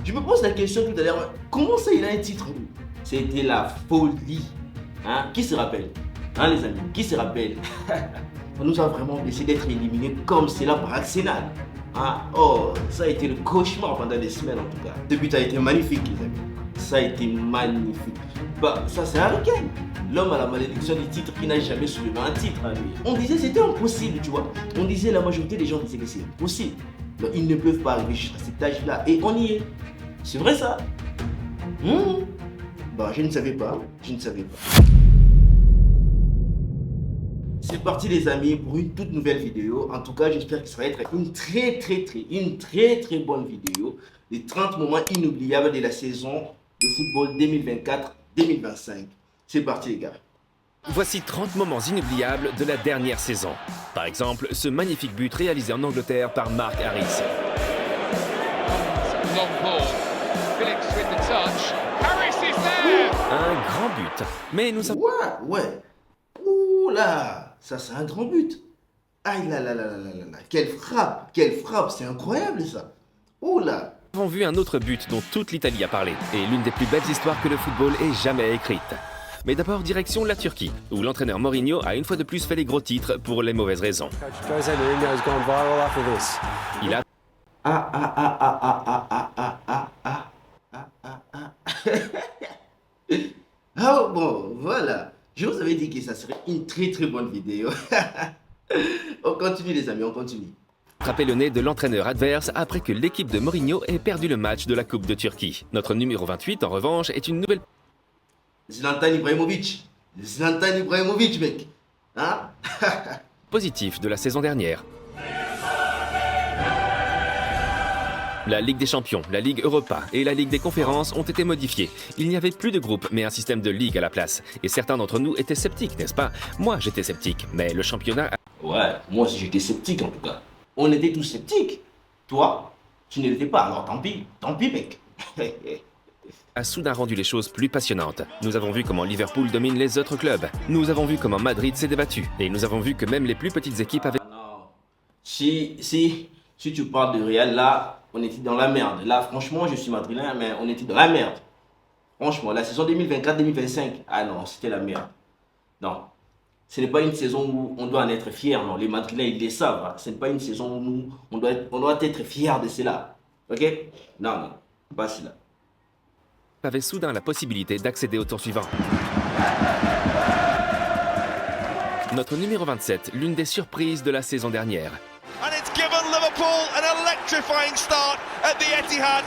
Je me pose la question tout à l'heure, comment ça il a un titre lui? C'était la folie. Hein? Qui se rappelle? Hein les amis? Qui se rappelle? On nous a vraiment laissé d'être éliminés comme cela par Arsenal. Ah, oh, ça a été le cauchemar pendant des semaines en tout cas. Ce but a été magnifique les amis. Ça a été magnifique. Bah, ça c'est Harry Kane. L'homme à la malédiction du titre qui n'a jamais soulevé un titre. Hein, lui. On disait c'était impossible, tu vois. On disait, la majorité des gens disaient que c'est impossible. Donc, ils ne peuvent pas arriver jusqu'à cet âge-là. Et on y est. C'est vrai ça. Bah, je ne savais pas. Je ne savais pas. C'est parti les amis pour une toute nouvelle vidéo. En tout cas, j'espère que ça va être une très bonne vidéo. Les 30 moments inoubliables de la saison de football 2024-2025. C'est parti les gars. Voici 30 moments inoubliables de la dernière saison. Par exemple, ce magnifique but réalisé en Angleterre par Mark Harris. Un grand but. Mais nous avons... Ouais. Ouh là, ça c'est un grand but. Aïe là, quelle frappe, c'est incroyable ça. Ouh là. Nous avons vu un autre but dont toute l'Italie a parlé, et l'une des plus belles histoires que le football ait jamais écrite. Mais d'abord, direction la Turquie, où l'entraîneur Mourinho a une fois de plus fait les gros titres pour les mauvaises raisons. Il a... Ah bon, voilà. Je vous avais dit que ça serait une très bonne vidéo. On continue les amis, on continue. Frappé le nez de l'entraîneur adverse après que l'équipe de Mourinho ait perdu le match de la Coupe de Turquie. Notre numéro 28, en revanche, est une nouvelle... Zlatan Ibrahimovic, mec. Hein? Positif de la saison dernière. La Ligue des Champions, la Ligue Europa et la Ligue des Conférences ont été modifiées. Il n'y avait plus de groupe, mais un système de ligue à la place. Et certains d'entre nous étaient sceptiques, n'est-ce pas? Moi, j'étais sceptique, mais le championnat... Ouais, moi aussi j'étais sceptique en tout cas. On était tous sceptiques. Toi, tu ne l'étais pas, alors tant pis, mec. a soudain rendu les choses plus passionnantes. Nous avons vu comment Liverpool domine les autres clubs. Nous avons vu comment Madrid s'est débattu. Et nous avons vu que même les plus petites équipes avaient... Non. Si tu parles de Real, là, on était dans la merde. Là, franchement, je suis madrilène, mais on était dans la merde. Franchement, la saison 2024-2025, ah non, c'était la merde. Non. Ce n'est pas une saison où on doit en être fier, non. Les Madrilènes, ils le savent. Hein. Ce n'est pas une saison où on doit être fier de cela. Ok? Non, pas cela. avait soudain la possibilité d'accéder au tour suivant. Notre numéro 27, l'une des surprises de la saison dernière. And it's given Liverpool an electrifying start at the Etihad.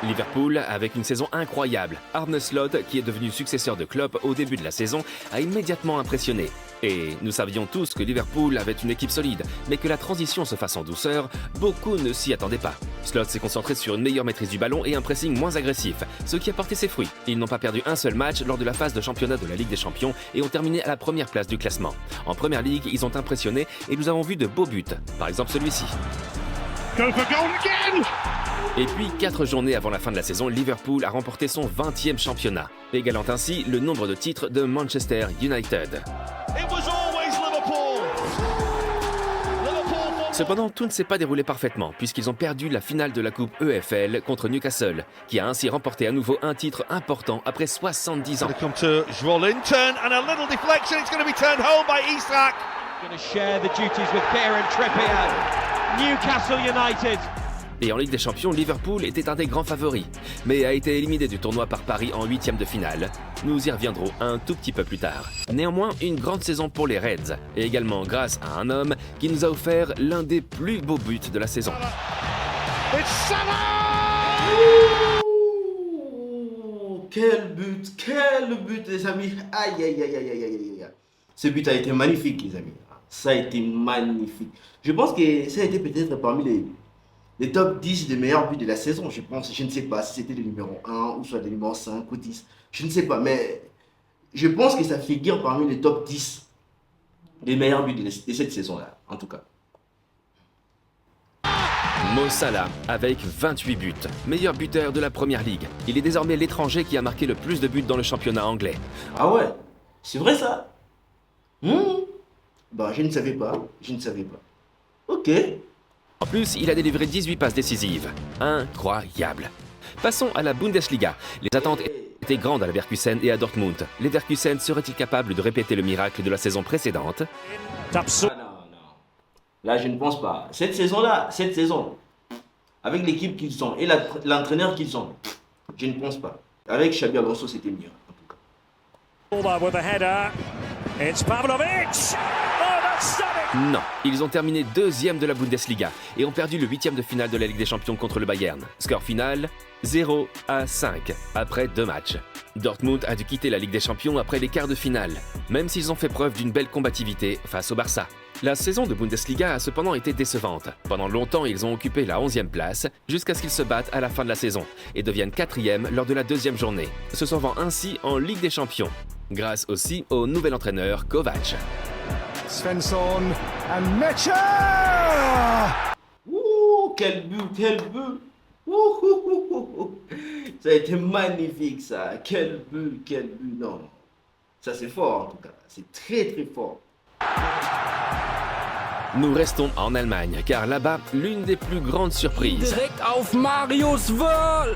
Liverpool, avec une saison incroyable. Arne Slot, qui est devenu successeur de Klopp au début de la saison, a immédiatement impressionné. Et nous savions tous que Liverpool avait une équipe solide, mais que la transition se fasse en douceur, beaucoup ne s'y attendaient pas. Slot s'est concentré sur une meilleure maîtrise du ballon et un pressing moins agressif, ce qui a porté ses fruits. Ils n'ont pas perdu un seul match lors de la phase de championnat de la Ligue des Champions et ont terminé à la première place du classement. En première ligue, ils ont impressionné et nous avons vu de beaux buts, par exemple celui-ci. Go for goal again! Et puis, 4 journées avant la fin de la saison, Liverpool a remporté son 20e championnat, égalant ainsi le nombre de titres de Manchester United. It was always Liverpool. Cependant, tout ne s'est pas déroulé parfaitement, puisqu'ils ont perdu la finale de la Coupe EFL contre Newcastle, qui a ainsi remporté à nouveau un titre important après 70 ans. Come to Joelinton and a little deflection. It's going to be turned home by Isak. Going to share the duties with Kieran Trippier. Newcastle United. Et en Ligue des Champions, Liverpool était un des grands favoris, mais a été éliminé du tournoi par Paris en 8e de finale. Nous y reviendrons un tout petit peu plus tard. Néanmoins, une grande saison pour les Reds, et également grâce à un homme qui nous a offert l'un des plus beaux buts de la saison. It's Salah! Quel but les amis. Aïe. Ce but a été magnifique les amis. Ça a été magnifique. Je pense que ça a été peut-être parmi les top 10 des meilleurs buts de la saison, je pense. Je ne sais pas si c'était le numéro 1 ou soit le numéro 5 ou 10. Je ne sais pas, mais je pense que ça figure parmi les top 10 des meilleurs buts de cette saison-là, en tout cas. Mo Salah, avec 28 buts, meilleur buteur de la Première Ligue. Il est désormais l'étranger qui a marqué le plus de buts dans le championnat anglais. Ah ouais, c'est vrai ça? Bah, je ne savais pas. Ok. En plus, il a délivré 18 passes décisives. Incroyable. Passons à la Bundesliga. Les attentes étaient grandes à Leverkusen et à Dortmund. Leverkusen serait-il capable de répéter le miracle de la saison précédente? Ah non, non. Là, je ne pense pas. Cette saison, avec l'équipe qu'ils ont et l'entraîneur qu'ils ont, je ne pense pas. Avec Xabi Alonso, c'était mieux. Non, ils ont terminé deuxième de la Bundesliga et ont perdu le huitième de finale de la Ligue des Champions contre le Bayern. Score final, 0-5 après 2 matchs. Dortmund a dû quitter la Ligue des Champions après les quarts de finale, même s'ils ont fait preuve d'une belle combativité face au Barça. La saison de Bundesliga a cependant été décevante. Pendant longtemps, ils ont occupé la 11e place, jusqu'à ce qu'ils se battent à la fin de la saison et deviennent 4e lors de la deuxième journée, se sauvant ainsi en Ligue des Champions, grâce aussi au nouvel entraîneur Kovac. Svensson and Mecha! Ouh, quel but! Ouh. Ça a été magnifique, ça. Quel but, non. Ça, c'est fort, en tout cas. C'est très, très fort. Nous restons en Allemagne, car là-bas, l'une des plus grandes surprises. Direkt auf Marius Wörl!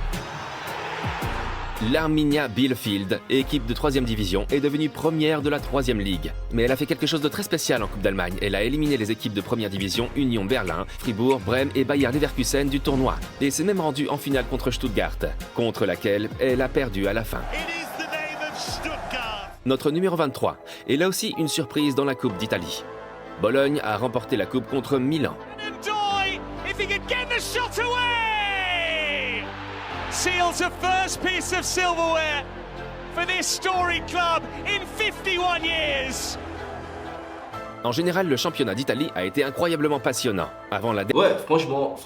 L'Arminia Bielefeld, équipe de 3e division, est devenue première de la 3e ligue. Mais elle a fait quelque chose de très spécial en Coupe d'Allemagne. Elle a éliminé les équipes de première division Union Berlin, Fribourg, Brême et Bayer Leverkusen du tournoi. Et s'est même rendue en finale contre Stuttgart, contre laquelle elle a perdu à la fin. Notre numéro 23 est là aussi une surprise dans la Coupe d'Italie. Bologne a remporté la Coupe contre Milan. Seals a first piece of silverware for this storied club in 51 years. En général, le championnat d'Italie a été incroyablement passionnant. Avant la Ouais, franchement,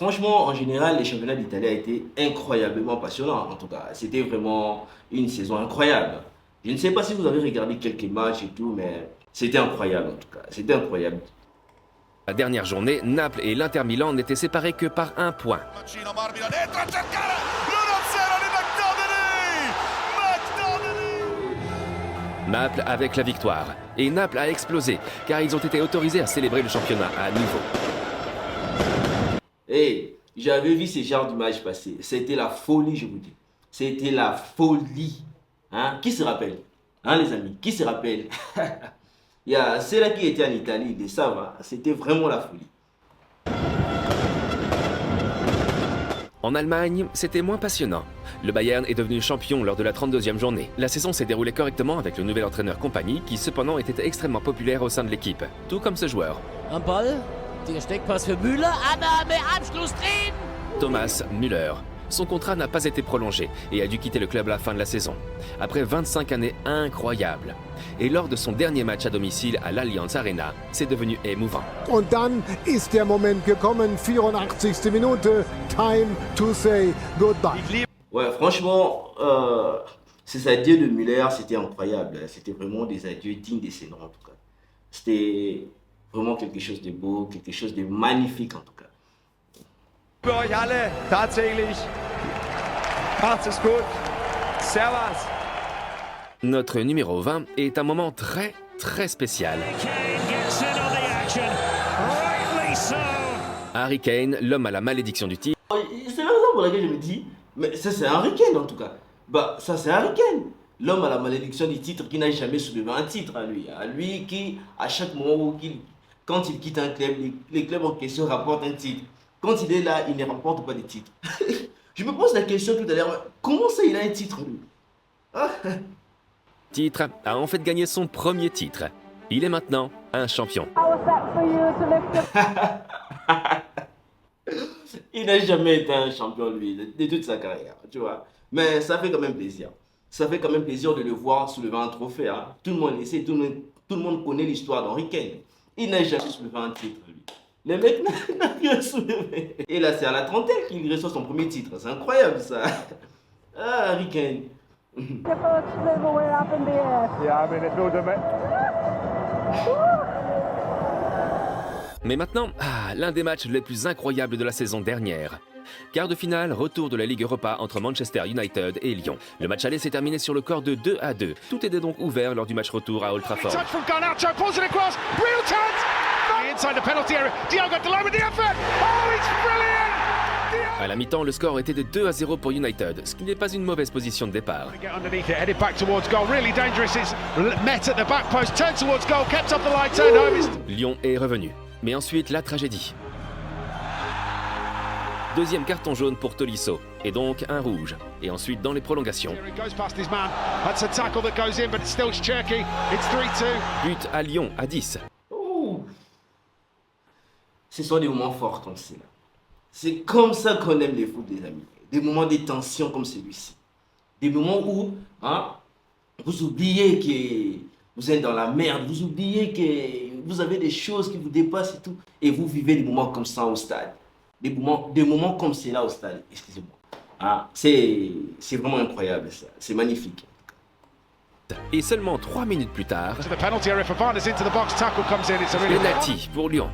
en général, les championnats d'Italie a été incroyablement passionnant. En tout cas, c'était vraiment une saison incroyable. Je ne sais pas si vous avez regardé quelques matchs et tout, mais c'était incroyable en tout cas. C'était incroyable. La dernière journée, Naples et l'Inter Milan n'étaient séparés que par 1 point. Naples avec la victoire. Et Naples a explosé, car ils ont été autorisés à célébrer le championnat à nouveau. Hey, j'avais vu ces genres de match passer. C'était la folie, je vous dis. C'était la folie. Hein? Qui se rappelle? Hein, les amis? Qui se rappelle? Il y a ceux-là qui étaient en Italie, ils savent. Hein? C'était vraiment la folie. En Allemagne, c'était moins passionnant. Le Bayern est devenu champion lors de la 32e journée. La saison s'est déroulée correctement avec le nouvel entraîneur Kompany, qui cependant était extrêmement populaire au sein de l'équipe, tout comme ce joueur. Am Ball, der Steckpass für Müller, Annahme, Abschluss drin! Thomas Müller. Son contrat n'a pas été prolongé et a dû quitter le club à la fin de la saison, après 25 années incroyables. Et lors de son dernier match à domicile à l'Allianz Arena, c'est devenu émouvant. Und dann ist der Moment gekommen, 84. Minute, time to say goodbye. Ouais, franchement, ces adieux de Müller, c'était incroyable. C'était vraiment des adieux dignes de ces noms, en tout cas. C'était vraiment quelque chose de beau, quelque chose de magnifique, en tout cas. Für euch alle, tatsächlich. Macht's es gut. Servus. Notre numéro 20 est un moment très, très spécial. Harry Kane, l'homme à la malédiction du titre. C'est la raison pour laquelle je me dis, mais ça c'est Harry Kane en tout cas. Bah ça c'est Harry Kane, l'homme à la malédiction du titre qui n'a jamais soulevé un titre à lui qui à chaque moment quand il quitte un club, les clubs en question rapportent un titre. Quand il est là, il ne rapporte pas de titre. Je me pose la question tout à l'heure, comment ça il a un titre lui? Titre a en fait gagné son premier titre. Il est maintenant un champion. Il n'a jamais été un champion lui de toute sa carrière, tu vois. Mais ça fait quand même plaisir. Ça fait quand même plaisir de le voir soulever un trophée. Hein. Tout le monde le sait, tout le monde connaît l'histoire d'Harry Kane. Il n'a jamais soulevé un titre lui. Le mec n'a rien soulevé. Et là, c'est à la trentaine qu'il reçoit son premier titre. C'est incroyable ça. Ah, Harry Kane. Mais maintenant, l'un des matchs les plus incroyables de la saison dernière. Quart de finale, retour de la Ligue Europa entre Manchester United et Lyon. Le match aller s'est terminé sur le score de 2-2. Tout était donc ouvert lors du match retour à Old Trafford. Inside the penalty area, Diogo Dalot with the effort. Oh, it's brilliant! À la mi-temps, le score était de 2-0 pour United, ce qui n'est pas une mauvaise position de départ. Get underneath it, headed back towards goal. Really dangerous. It's met at the back post, turned towards goal, kept off the line, turned home. Lyon est revenu. Mais ensuite, la tragédie. Deuxième carton jaune pour Tolisso, et donc un rouge. Et ensuite, dans les prolongations. Here he goes past his man. That's a tackle that goes in, but it's still Cherky. It's 3-2. But à Lyon, à 10. Ouh. Ce sont des moments forts comme cela. C'est comme ça qu'on aime les foot, les amis. Des moments de tension comme celui-ci. Des moments où vous oubliez que vous êtes dans la merde. Vous oubliez que vous avez des choses qui vous dépassent et tout. Et vous vivez des moments comme ça au stade. Des moments comme cela au stade. Excusez-moi. C'est vraiment incroyable ça. C'est magnifique. Et seulement 3 minutes plus tard, To the penalty area for Varnes into the box. Tackle comes in. It's a really penalty pour Lyon.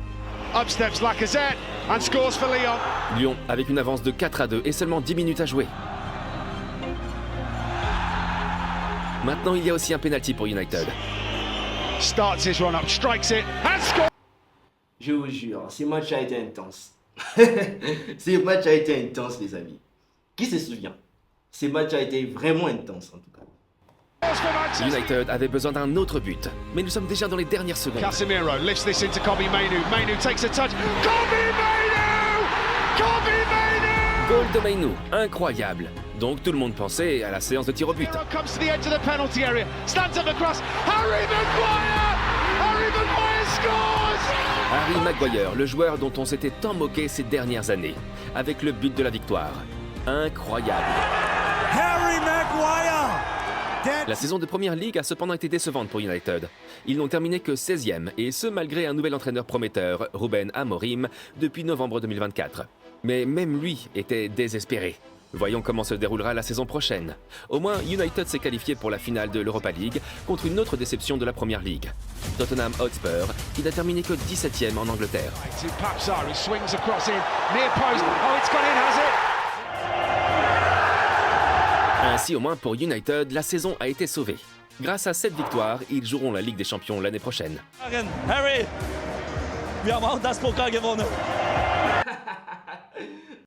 Up steps Lacazette and scores for Lyon. Lyon avec une avance de 4-2 et seulement 10 minutes à jouer. Maintenant, il y a aussi un penalty pour United. Starts his run up, strikes it and scores. Je vous jure, ce match a été intense. Ce match a été intense, les amis. Qui se souvient? Ce match a été vraiment intense, en tout cas. United avait besoin d'un autre but, mais nous sommes déjà dans les dernières secondes. Casemiro lifts this into Kobbie Mainoo. Mainoo takes a touch. Kobbie Mainoo! Kobbie Mainoo! Goal de Mainoo, incroyable. Donc tout le monde pensait à la séance de tir au but. Comes to the edge of the penalty area. Stands up across. Harry Maguire! Harry Maguire scores! Harry Maguire, le joueur dont on s'était tant moqué ces dernières années, avec le but de la victoire. Incroyable. Harry Maguire! La saison de Première Ligue a cependant été décevante pour United. Ils n'ont terminé que 16e, et ce malgré un nouvel entraîneur prometteur, Ruben Amorim, depuis novembre 2024. Mais même lui était désespéré. Voyons comment se déroulera la saison prochaine. Au moins, United s'est qualifié pour la finale de l'Europa League contre une autre déception de la Première Ligue. Tottenham Hotspur, qui n'a terminé que 17e en Angleterre. To Papsar, who swings across in. Near post. Oh, it's gone in, has it? Ainsi, au moins pour United, la saison a été sauvée. Grâce à cette victoire, ils joueront la Ligue des Champions l'année prochaine. Harry, wir haben auch das Pokal gewonnen.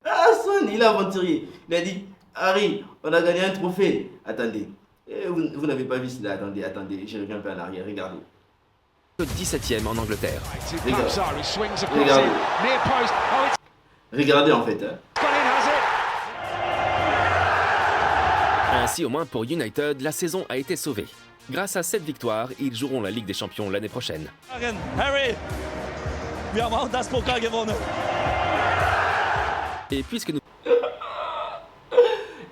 Ah, Son, il a aventurier. Il a dit, Harry, on a gagné un trophée. Attendez. Vous n'avez pas vu cela. Attendez, je reviens un peu en arrière. Regardez. 17e en Angleterre. To Papsar, who swings across Regardez. in. Near post. Oh, it's Regardez en fait. gone in, has it? Ainsi, au moins pour United, la saison a été sauvée. Grâce à cette victoire, ils joueront la Ligue des Champions l'année prochaine. Harry, wir haben auch das Pokal gewonnen. Et puisque nous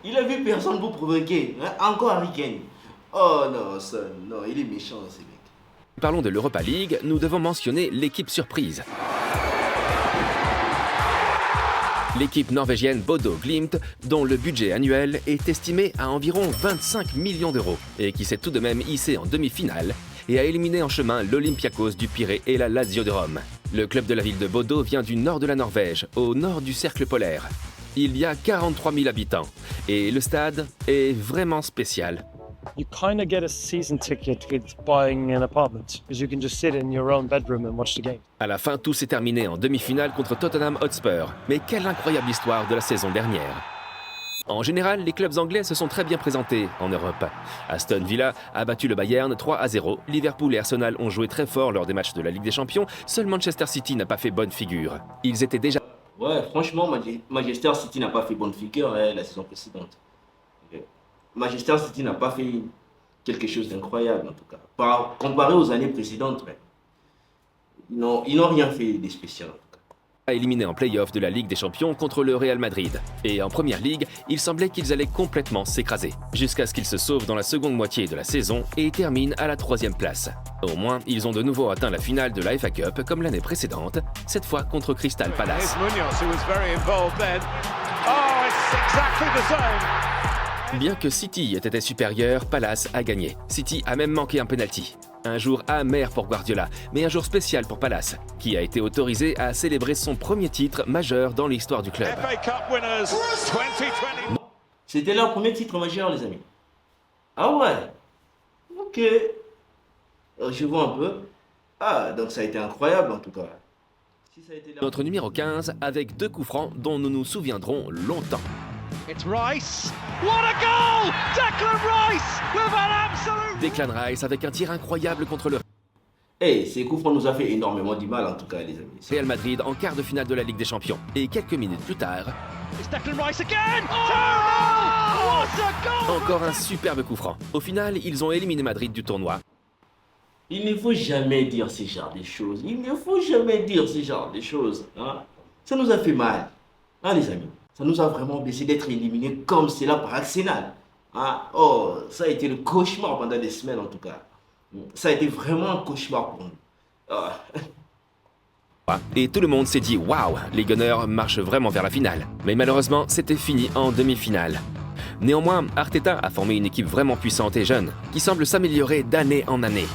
Il a vu personne pour provoquer. Hein? Encore Harry Kane. Oh non, Son, non, il est méchant ce mec. parlons de l'Europa League, nous devons mentionner l'équipe surprise. L'équipe norvégienne Bodo Glimt, dont le budget annuel est estimé à environ 25 millions d'euros, et qui s'est tout de même hissé en demi-finale, et a éliminé en chemin l'Olympiakos du Pirée et la Lazio de Rome. Le club de la ville de Bodo vient du nord de la Norvège, au nord du cercle polaire. Il y a 43 000 habitants, et le stade est vraiment spécial. You kind of get a season ticket with buying an apartment because you can just sit in your own bedroom and watch the game. À la fin, tout s'est terminé en demi-finale contre Tottenham Hotspur. Mais quelle incroyable histoire de la saison dernière. En général, les clubs anglais se sont très bien présentés en Europe. Aston Villa a battu le Bayern 3-0. Liverpool et Arsenal ont joué très fort lors des matchs de la Ligue des Champions. Seul Manchester City n'a pas fait bonne figure. Ils étaient déjà... Ouais, franchement, Manchester City n'a pas fait bonne figure la saison précédente. Manchester City n'a pas fait quelque chose d'incroyable en tout cas. Comparé aux années précédentes, ils n'ont rien fait de spécial en tout cas. Éliminés en play-off de la Ligue des Champions contre le Real Madrid. Et en Première Ligue, il semblait qu'ils allaient complètement s'écraser. Jusqu'à ce qu'ils se sauvent dans la seconde moitié de la saison et terminent à la 3e place. Au moins, ils ont de nouveau atteint la finale de la FA Cup comme l'année précédente, cette fois contre Crystal Palace. Here's Munoz, who was very involved then. Oh, it's exactly the same. Bien que City ait été supérieur, Palace a gagné. City a même manqué un penalty. Un jour amer pour Guardiola, mais un jour spécial pour Palace, qui a été autorisé à célébrer son premier titre majeur dans l'histoire du club. FA Cup winners 2020. C'était leur premier titre majeur, les amis. Ah ouais. Ok. Je vois un peu. Ah, donc ça a été incroyable en tout cas. Notre numéro 15 avec 2 coups francs dont nous nous souviendrons longtemps. It's Rice. What a goal! Declan Rice with an absolute... Declan Rice avec un tir incroyable contre le Ces coups francs nous a fait énormément du mal en tout cas les amis. Real Madrid en quart de finale de la Ligue des Champions. Et quelques minutes plus tard... It's Declan Rice again! Oh! What a goal! Encore un superbe coup franc. Au final, ils ont éliminé Madrid du tournoi. Il ne faut jamais dire ce genre de choses. Il ne faut jamais dire ce genre de choses. Hein? Ça nous a fait mal. Hein, les amis? Ça nous a vraiment blessé d'être éliminés comme cela par Arsenal. Hein? Oh, ça a été le cauchemar pendant des semaines en tout cas. Ça a été vraiment un cauchemar pour nous. Et tout le monde s'est dit « Waouh, les Gunners marchent vraiment vers la finale ». Mais malheureusement, c'était fini en demi-finale. Néanmoins, Arteta a formé une équipe vraiment puissante et jeune, qui semble s'améliorer d'année en année.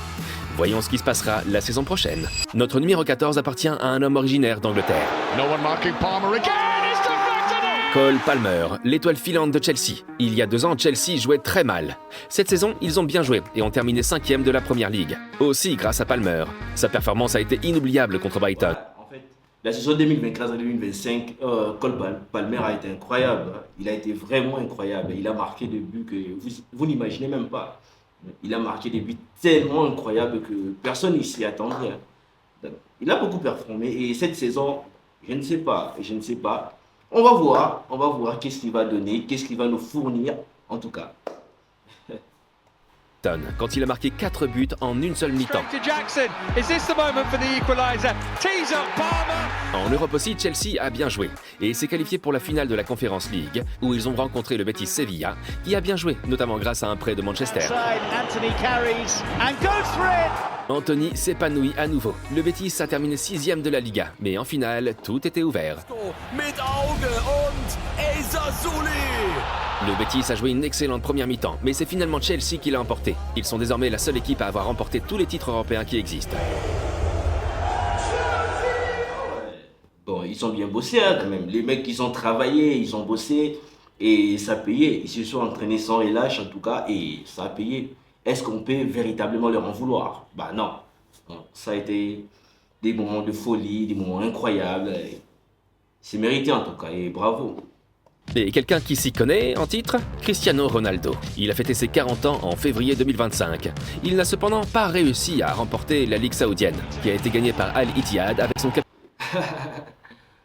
Voyons ce qui se passera la saison prochaine. Notre numéro 14 appartient à un homme originaire d'Angleterre. No one marking Palmer again. It's deflected. Cole Palmer, l'étoile filante de Chelsea. Il y a 2 ans, Chelsea jouait très mal. Cette saison, ils ont bien joué et ont terminé 5e de la Première Ligue. Aussi grâce à Palmer. Sa performance a été inoubliable contre Brighton. En fait, la saison 2024-2025, Cole Palmer a été incroyable. Il a été vraiment incroyable. Il a marqué des buts que vous n'imaginez même pas. Il a marqué des buts tellement incroyables que personne ne s'y attendait. Il a beaucoup performé et cette saison, je ne sais pas. On va voir qu'est-ce qu'il va donner, qu'est-ce qu'il va nous fournir en tout cas. Quand il a marqué 4 buts en une seule mi-temps. En Europe aussi, Chelsea a bien joué et s'est qualifié pour la finale de la Conference League où ils ont rencontré le Betis Sevilla qui a bien joué, notamment grâce à un prêt de Manchester. Anthony s'épanouit à nouveau. Le Betis a terminé 6e de la Liga, mais en finale, tout était ouvert. Le Betis a joué une excellente première mi-temps, mais c'est finalement Chelsea qui l'a emporté. Ils sont désormais la seule équipe à avoir remporté tous les titres européens qui existent. Bon, ils ont bien bossé hein, quand même. Les mecs, ils ont travaillé, ils ont bossé et ça a payé. Ils se sont entraînés sans relâche en tout cas et ça a payé. Est-ce qu'on peut véritablement leur en vouloir? Bah non. Ça a été des moments de folie, des moments incroyables. C'est mérité en tout cas et bravo. Et quelqu'un qui s'y connaît en titre? Cristiano Ronaldo. Il a fêté ses 40 ans en février 2025. Il n'a cependant pas réussi à remporter la Ligue saoudienne, qui a été gagnée par Al Ittihad avec son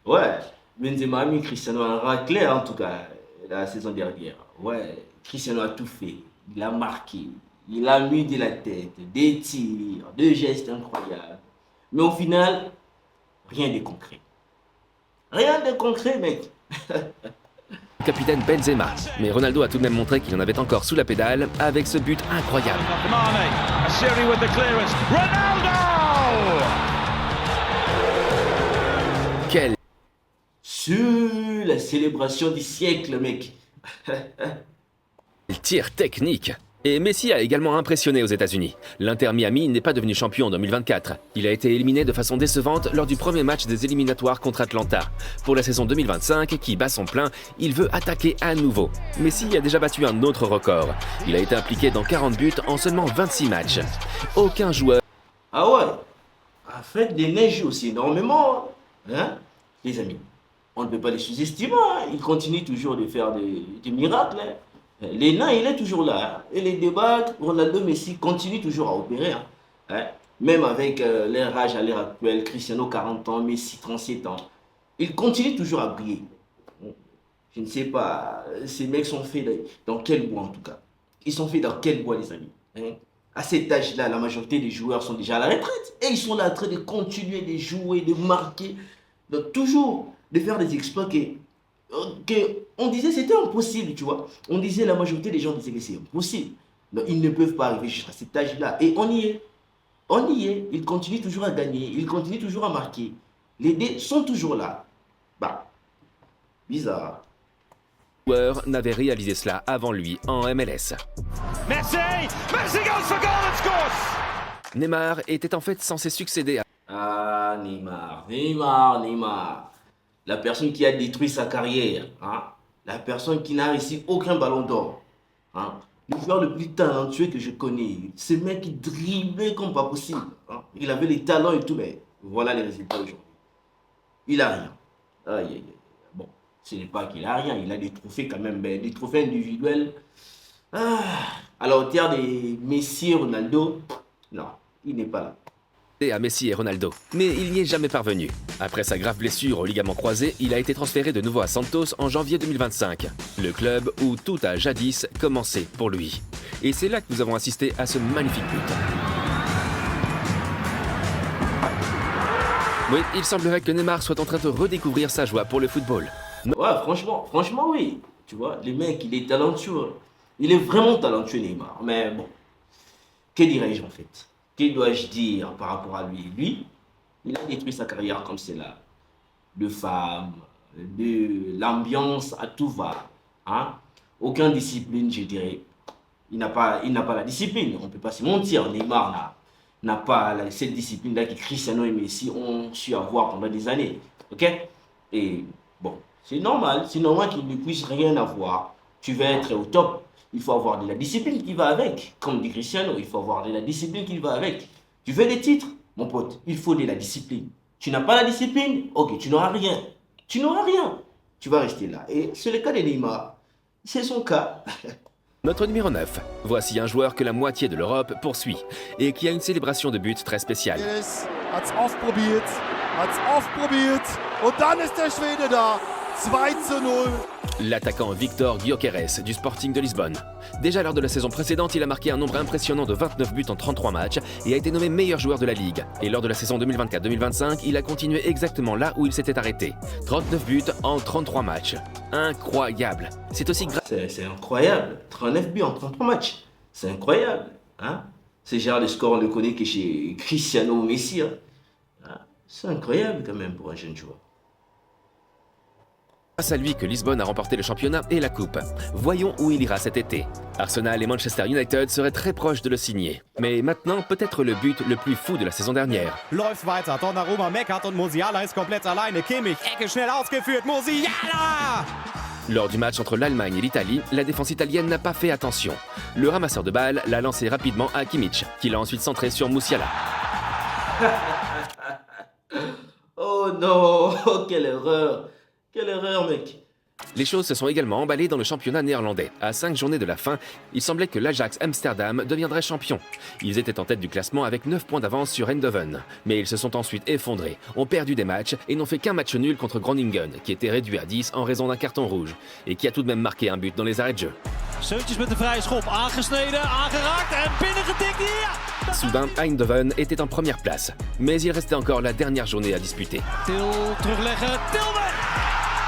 Ouais, Benzema a mis Cristiano en raclée en tout cas la saison dernière. Ouais, Cristiano a tout fait. Il a marqué. Il a mis de la tête, des tirs, des gestes incroyables. Mais au final, rien de concret. Rien de concret, mec. Capitaine Benzema. Mais Ronaldo a tout de même montré qu'il en avait encore sous la pédale avec ce but incroyable. Quel La célébration du siècle, mec. tir technique. Et Messi a également impressionné aux États-Unis. L'Inter Miami n'est pas devenu champion en 2024. Il a été éliminé de façon décevante lors du premier match des éliminatoires contre Atlanta. Pour la saison 2025, qui bat son plein, il veut attaquer à nouveau. Messi a déjà battu un autre record. Il a été impliqué dans 40 buts en seulement 26 matchs. Aucun joueur... Ah ouais, en fait, des neiges aussi énormément. Hein, les amis, on ne peut pas les sous-estimer. Hein. Ils continuent toujours de faire des miracles. Hein. Les nains, il est toujours là. Hein. Et les débats, Ronaldo, Messi continuent toujours à opérer. Hein. Hein. Même avec leur âge à l'heure actuelle, Cristiano 40 ans, Messi 37 ans. Ils continuent toujours à briller. Je ne sais pas, ces mecs sont faits dans quel bois en tout cas. Ils sont faits dans quel bois les amis. Hein. À cet âge-là, la majorité des joueurs sont déjà à la retraite. Et ils sont là en train de continuer de jouer, de marquer. Donc toujours de faire des exploits on disait c'était impossible, tu vois. On disait, la majorité des gens disaient que c'est impossible. Donc ils ne peuvent pas arriver jusqu'à cet âge-là. Et on y est. On y est. Ils continuent toujours à gagner. Ils continuent toujours à marquer. Les dés sont toujours là. Bah, bizarre. Joueur n'avait réalisé cela avant lui en MLS. Messi goes for goal and scores. Neymar était en fait censé succéder à... Ah, Neymar. La personne qui a détruit sa carrière. Hein? La personne qui n'a réussi aucun ballon d'or. Hein? Le joueur le plus talentueux que je connais. Ce mec qui driblait comme pas possible. Hein? Il avait les talents et tout, mais voilà les résultats aujourd'hui. Il a rien. Aïe, aïe, aïe. Bon, ce n'est pas qu'il a rien, il a des trophées quand même, des trophées individuels. À la hauteur des Messi et Ronaldo, non, il n'est pas là. Et à Messi et Ronaldo. Mais il n'y est jamais parvenu. Après sa grave blessure au ligament croisé, il a été transféré de nouveau à Santos en janvier 2025. Le club où tout a jadis commencé pour lui. Et c'est là que nous avons assisté à ce magnifique but. Oui, il semblerait que Neymar soit en train de redécouvrir sa joie pour le football. Ouais, franchement, oui. Tu vois, le mec, il est talentueux. Il est vraiment talentueux, Neymar. Mais bon, que dirais-je en fait? Que dois-je dire par rapport à lui? Lui, il a détruit sa carrière comme c'est là. De femmes, de l'ambiance, à tout va. Hein? Aucune discipline, je dirais. Il n'a pas la discipline. On ne peut pas se mentir. Neymar n'a pas cette discipline-là que Cristiano et Messi ont su avoir pendant des années. Ok? Et bon, c'est normal qu'il ne puisse rien avoir. Tu veux être au top. Il faut avoir de la discipline qui va avec. Comme dit Cristiano, il faut avoir de la discipline qui va avec. Tu veux des titres, mon pote, il faut de la discipline. Tu n'as pas la discipline, ok, tu n'auras rien. Tu n'auras rien. Tu vas rester là. Et c'est le cas de Neymar. C'est son cas. Notre numéro 9. Voici un joueur que la moitié de l'Europe poursuit et qui a une célébration de but très spéciale. Hat's ausprobiert und dann ist der Schwede da. 2-0. L'attaquant Victor Gyökeres du Sporting de Lisbonne. Déjà lors de la saison précédente, il a marqué un nombre impressionnant de 29 buts en 33 matchs et a été nommé meilleur joueur de la Ligue. Et lors de la saison 2024-2025, il a continué exactement là où il s'était arrêté. 39 buts en 33 matchs. Incroyable. C'est aussi C'est incroyable. 39 buts en 33 matchs. C'est incroyable. Hein? C'est genre de score, on le connaît que chez Cristiano Messi. Hein? C'est incroyable quand même pour un jeune joueur. grâce à lui que Lisbonne a remporté le championnat et la coupe. Voyons où il ira cet été. Arsenal et Manchester United seraient très proches de le signer. Mais maintenant, peut-être le but le plus fou de la saison dernière. Läuft weiter, Donnarumma meckert und Musiala ist komplett alleine. Kimmich, Ecke schnell ausgeführt, Musiala! Lors du match entre l'Allemagne et l'Italie, la défense italienne n'a pas fait attention. Le ramasseur de balles l'a lancé rapidement à Kimmich, qui l'a ensuite centré sur Musiala. Oh non, oh, quelle erreur! Quelle erreur, mec! Les choses se sont également emballées dans le championnat néerlandais. À 5 journées de la fin, il semblait que l'Ajax Amsterdam deviendrait champion. Ils étaient en tête du classement avec 9 points d'avance sur Eindhoven. Mais ils se sont ensuite effondrés, ont perdu des matchs et n'ont fait qu'un match nul contre Groningen, qui était réduit à 10 en raison d'un carton rouge, et qui a tout de même marqué un but dans les arrêts de jeu. Seuntjes met de vrije schop, aangesneden, aangeraakt en binnengetikt hier! Soudain, Eindhoven était en première place, mais il restait encore la dernière journée à disputer. Til terugleggen, Tilman!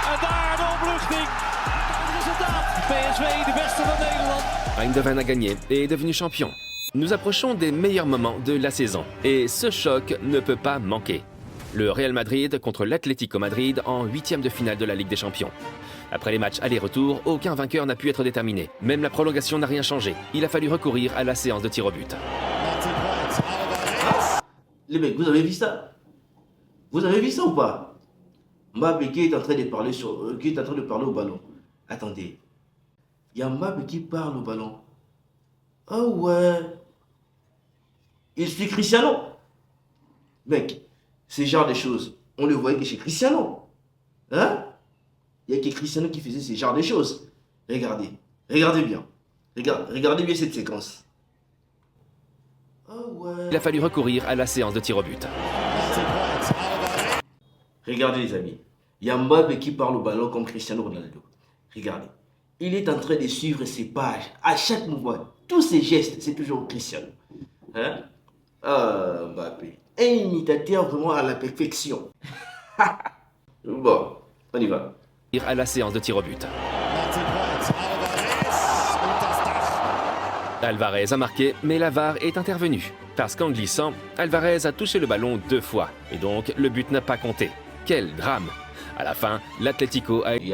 En daar de opluchting. Het resultaat. PSV, de beste van Nederland. Eindhoven a gagné et est devenu champion. Nous approchons des meilleurs moments de la saison. Et ce choc ne peut pas manquer. Le Real Madrid contre l'Atlético Madrid en 8e de finale de la Ligue des Champions. Après les matchs aller-retour, aucun vainqueur n'a pu être déterminé. Même la prolongation n'a rien changé. Il a fallu recourir à la séance de tir au but. Les mecs, vous avez vu ça? Vous avez vu ça ou pas? Mbappé qui est en train de parler au ballon. Attendez. Il y a Mbappé qui parle au ballon. Oh ouais. Il suit Cristiano. Mec, ce genre de choses, on le voyait que chez Cristiano. Hein? Il y a que Cristiano qui faisait ce genre de choses. Regardez. Regardez bien. Regardez bien cette séquence. Oh ouais. Il a fallu recourir à la séance de tir au but. Regardez les amis, il y a Mbappé qui parle au ballon comme Cristiano Ronaldo. Regardez, il est en train de suivre ses pages à chaque mouvement. Tous ses gestes, c'est toujours Cristiano. Hein? Ah, Mbappé, un imitateur vraiment à la perfection. Bon, on y va. À la séance de tir au but. Alvarez a marqué, mais la VAR est intervenue. Parce qu'en glissant, Alvarez a touché le ballon 2 fois. Et donc, le but n'a pas compté. Quel drame! À la fin, l'Atlético a... Il y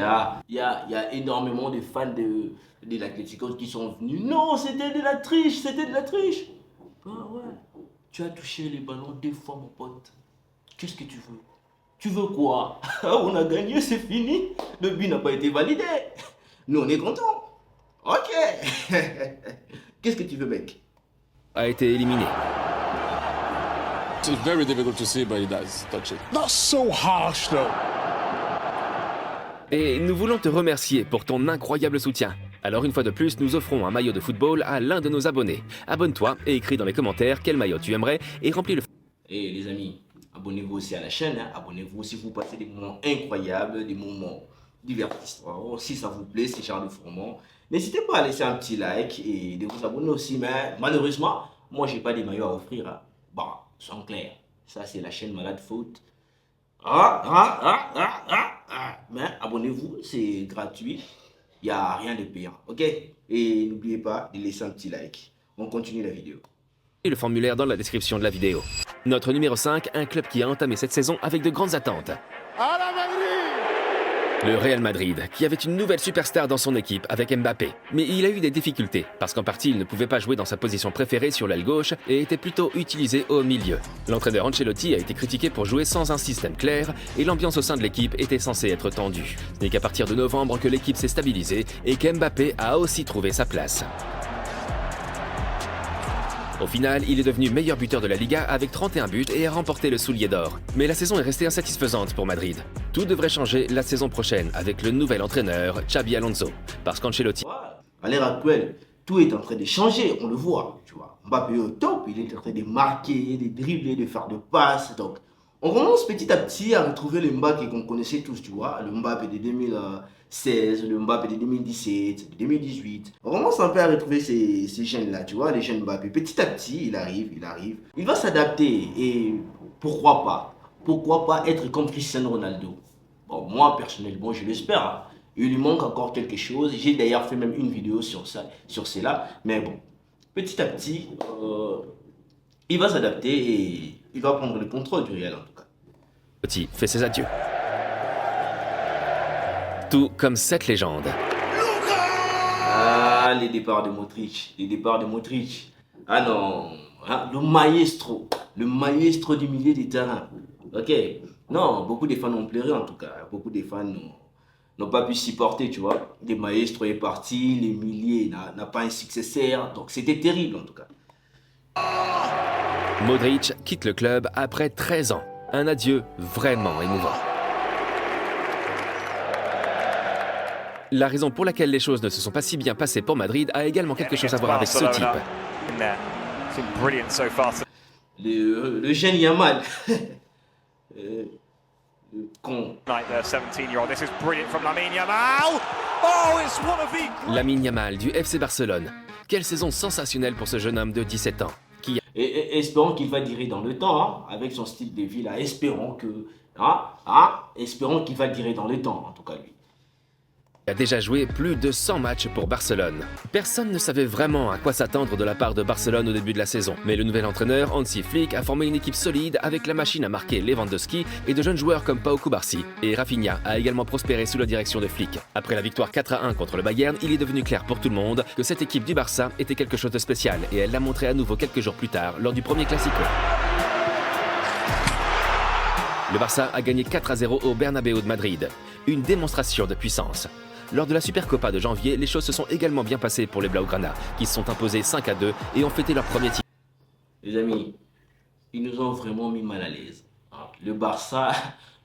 a énormément de fans de l'Atlético qui sont venus. Non, c'était de la triche, c'était de la triche. Ah ouais, tu as touché le ballon 2 fois, mon pote. Qu'est-ce que tu veux? Tu veux quoi? On a gagné, c'est fini. Le but n'a pas été validé. Nous, on est contents. Ok. Qu'est-ce que tu veux, mec? A été éliminé. It's very difficult to see, but he does touch it. Not so harsh though. Et nous voulons te remercier pour ton incroyable soutien. Alors une fois de plus, nous offrons un maillot de football à l'un de nos abonnés. Abonne-toi et écris dans les commentaires quel maillot tu aimerais et remplis le... Et les amis, abonnez-vous aussi à la chaîne, hein. Abonnez-vous si vous passez des moments incroyables, des moments divertissants. Si ça vous plaît, ces genres de formats, n'hésitez pas à laisser un petit like et de vous abonner aussi. Mais malheureusement, moi j'ai pas des maillots à offrir, hein. Bon, soyons clairs, ça c'est la chaîne Malade Foot. Mais abonnez-vous, c'est gratuit, il n'y a rien de payant, ok? Et n'oubliez pas de laisser un petit like. On continue la vidéo. Le formulaire dans la description de la vidéo. Notre numéro 5, un club qui a entamé cette saison avec de grandes attentes. À la Madrid! Le Real Madrid, qui avait une nouvelle superstar dans son équipe avec Mbappé. Mais il a eu des difficultés, parce qu'en partie il ne pouvait pas jouer dans sa position préférée sur l'aile gauche et était plutôt utilisé au milieu. L'entraîneur Ancelotti a été critiqué pour jouer sans un système clair et l'ambiance au sein de l'équipe était censée être tendue. Ce n'est qu'à partir de novembre que l'équipe s'est stabilisée et qu'Mbappé a aussi trouvé sa place. Au final, il est devenu meilleur buteur de la Liga avec 31 buts et a remporté le soulier d'or. Mais la saison est restée insatisfaisante pour Madrid. Tout devrait changer la saison prochaine avec le nouvel entraîneur Xabi Alonso. Parce qu'Ancelotti... À l'ère actuelle, tout est en train de changer, on le voit, tu vois. Mbappé est au top, il est en train de marquer, de dribbler, de faire de passes. Donc, on commence petit à petit à retrouver le Mbappé qu'on connaissait tous, tu vois. Le Mbappé de 2016, le Mbappé de 2017, de 2018. On commence un peu à retrouver ces jeunes-là, tu vois, les jeunes Mbappé. Petit à petit, il arrive. Il va s'adapter et pourquoi pas être comme Cristiano Ronaldo. Bon, moi, personnellement, je l'espère. Hein. Il lui manque encore quelque chose. J'ai d'ailleurs fait même une vidéo sur ça, sur cela. Mais bon, petit à petit, il va s'adapter et il va prendre le contrôle du Real en tout cas. Ancelotti fait ses adieux. Tout comme cette légende. Ah, les départs de Modric. Ah non, hein, le maestro du milieu du terrain. Ok, non, beaucoup de fans ont pleuré en tout cas. Beaucoup de fans n'ont pas pu supporter, tu vois. Le maestro est parti, les milieux n'a pas un successeur. Donc c'était terrible en tout cas. Modric quitte le club après 13 ans. Un adieu vraiment émouvant. La raison pour laquelle les choses ne se sont pas si bien passées pour Madrid a également quelque chose à voir avec ce type. Le jeune Yamal. Le con. Lamine Yamal du FC Barcelone. Quelle saison sensationnelle pour ce jeune homme de 17 ans. Et espérons qu'il va durer dans le temps, hein, avec son style de vie là. Espérons qu'il va durer dans le temps, en tout cas lui. Il a déjà joué plus de 100 matchs pour Barcelone. Personne ne savait vraiment à quoi s'attendre de la part de Barcelone au début de la saison. Mais le nouvel entraîneur, Hansi Flick, a formé une équipe solide avec la machine à marquer Lewandowski et de jeunes joueurs comme Pau Cubarsí. Et Rafinha a également prospéré sous la direction de Flick. Après la victoire 4-1 contre le Bayern, il est devenu clair pour tout le monde que cette équipe du Barça était quelque chose de spécial. Et elle l'a montré à nouveau quelques jours plus tard lors du premier Classico. Le Barça a gagné 4-0 au Bernabéu de Madrid. Une démonstration de puissance. Lors de la Supercopa de janvier, les choses se sont également bien passées pour les Blaugrana, qui se sont imposés 5-2 et ont fêté leur premier titre. Les amis, ils nous ont vraiment mis mal à l'aise. Le Barça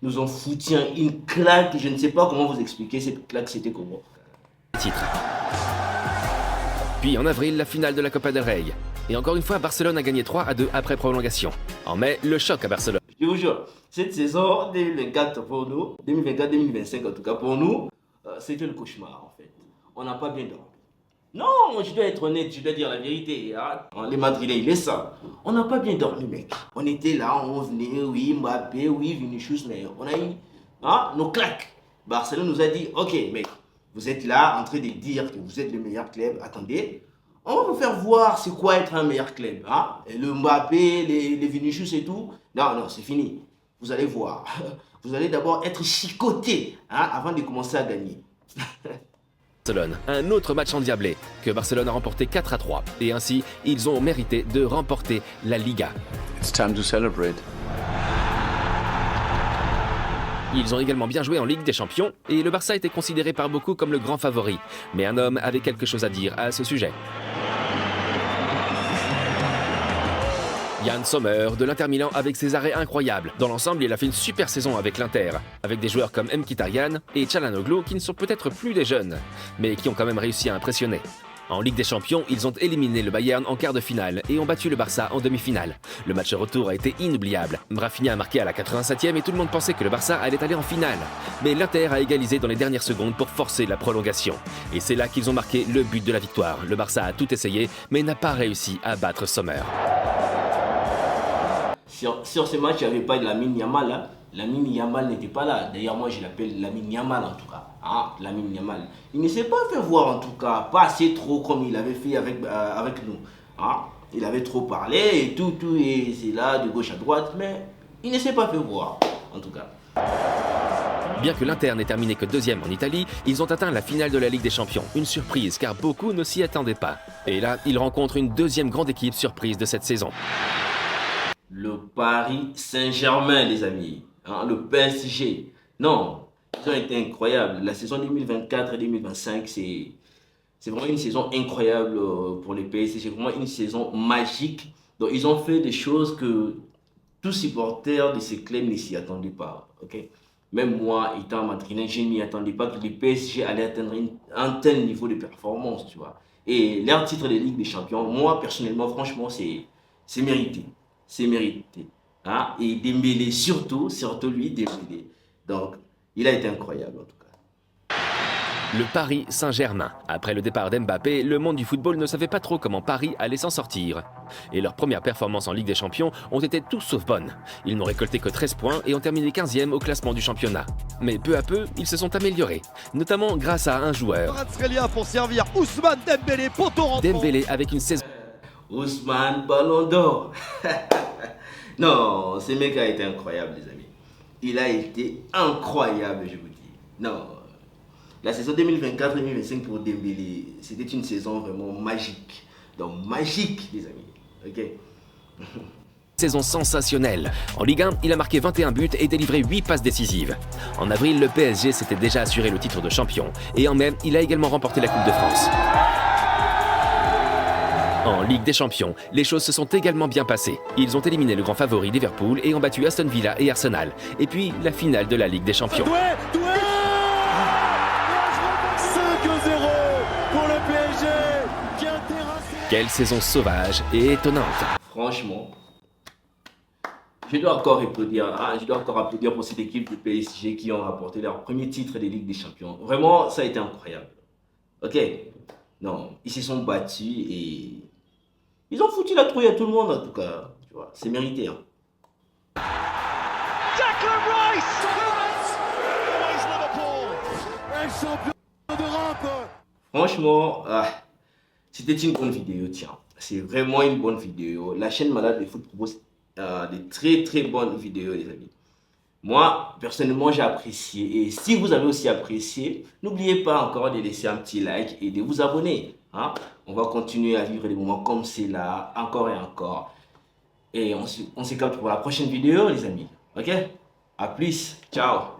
nous ont foutu une claque, je ne sais pas comment vous expliquer cette claque, c'était comment. Titre. Puis en avril, la finale de la Copa del Rey. Et encore une fois, Barcelone a gagné 3-2 après prolongation. En mai, le choc à Barcelone. Je vous jure, cette saison 2024 pour nous, 2024-2025 en tout cas pour nous, c'était le cauchemar en fait. On n'a pas bien dormi. Non, je dois être honnête, je dois dire la vérité. Hein. Les Madrilènes, il est ça. On n'a pas bien dormi, mec. On était là, on venait, oui, Mbappé, oui, Vinicius, mais on a eu nos claques. Barcelone nous a dit, ok, mec, vous êtes là en train de dire que vous êtes le meilleur club. Attendez, on va vous faire voir c'est quoi être un meilleur club. Hein. Et le Mbappé, les Vinicius et tout. Non, c'est fini. Vous allez voir. Vous allez d'abord être chicoté avant de commencer à gagner. Barcelone, un autre match endiablé que Barcelone a remporté 4-3 et ainsi ils ont mérité de remporter la Liga. It's time to celebrate. Ils ont également bien joué en Ligue des Champions et le Barça était considéré par beaucoup comme le grand favori. Mais un homme avait quelque chose à dire à ce sujet. Yann Sommer de l'Inter Milan avec ses arrêts incroyables. Dans l'ensemble, il a fait une super saison avec l'Inter, avec des joueurs comme Mkhitaryan et Çalhanoğlu qui ne sont peut-être plus des jeunes, mais qui ont quand même réussi à impressionner. En Ligue des Champions, ils ont éliminé le Bayern en quart de finale et ont battu le Barça en demi-finale. Le match retour a été inoubliable. Rafinha a marqué à la 87e et tout le monde pensait que le Barça allait aller en finale. Mais l'Inter a égalisé dans les dernières secondes pour forcer la prolongation. Et c'est là qu'ils ont marqué le but de la victoire. Le Barça a tout essayé, mais n'a pas réussi à battre Sommer. Sur ce match, il n'y avait pas de Lamine Yamal. Hein. Lamine Yamal n'était pas là. D'ailleurs, moi, je l'appelle Lamine Yamal en tout cas. Ah, Lamine Yamal. Il ne s'est pas fait voir en tout cas. Pas assez trop comme il avait fait avec nous. Ah, il avait trop parlé et tout, et c'est là, de gauche à droite. Mais il ne s'est pas fait voir en tout cas. Bien que l'Inter n'ait terminé que deuxième en Italie, ils ont atteint la finale de la Ligue des Champions. Une surprise, car beaucoup ne s'y attendaient pas. Et là, ils rencontrent une deuxième grande équipe surprise de cette saison. Le Paris Saint-Germain, les amis. Hein, le PSG. Non, ils ont été incroyables. La saison 2024 et 2025, c'est vraiment une saison incroyable pour les PSG. C'est vraiment une saison magique. Donc, ils ont fait des choses que tous supporters de ces clubs ne s'y attendaient pas. Okay? Même moi, étant madrilène, je ne m'y attendais pas que les PSG allaient atteindre un tel niveau de performance, tu vois. Et leur titre de Ligue des Champions, moi, personnellement, franchement, c'est mérité. C'est mérité. Hein? Et Dembélé, surtout lui, Dembélé. Donc, il a été incroyable en tout cas. Le Paris Saint-Germain. Après le départ d'Mbappé, le monde du football ne savait pas trop comment Paris allait s'en sortir. Et leurs premières performances en Ligue des Champions ont été tout sauf bonnes. Ils n'ont récolté que 13 points et ont terminé 15e au classement du championnat. Mais peu à peu, ils se sont améliorés, notamment grâce à un joueur. Pour servir Ousmane Dembélé, poteau rentrant. Dembélé avec une saison... Ousmane Ballon d'Or. Non, ce mec a été incroyable, les amis. Il a été incroyable, je vous dis. Non, la saison 2024-2025 pour Dembélé, c'était une saison vraiment magique. Donc, magique, les amis. Ok. Saison sensationnelle. En Ligue 1, il a marqué 21 buts et délivré 8 passes décisives. En avril, le PSG s'était déjà assuré le titre de champion. Et en mai, il a également remporté la Coupe de France. En Ligue des Champions, les choses se sont également bien passées. Ils ont éliminé le grand favori Liverpool et ont battu Aston Villa et Arsenal. Et puis, la finale de la Ligue des Champions. 5-0 pour le PSG qui a terrassé. Quelle saison sauvage et étonnante. Franchement, je dois encore applaudir pour cette équipe du PSG qui ont rapporté leur premier titre des Ligues des Champions. Vraiment, ça a été incroyable. Ok? Non, ils se sont battus et ils ont foutu la trouille à tout le monde en tout cas. Tu vois, c'est mérité. Hein. Declan Rice! Always Liverpool! Champion d'Europe! Franchement, c'était une bonne vidéo, tiens. C'est vraiment une bonne vidéo. La chaîne Malade de Foot propose des très très bonnes vidéos, les amis. Moi, personnellement, j'ai apprécié. Et si vous avez aussi apprécié, n'oubliez pas encore de laisser un petit like et de vous abonner. Hein? On va continuer à vivre des moments comme cela, encore et encore. Et on se capte pour la prochaine vidéo, les amis. Ok? À plus. Ciao.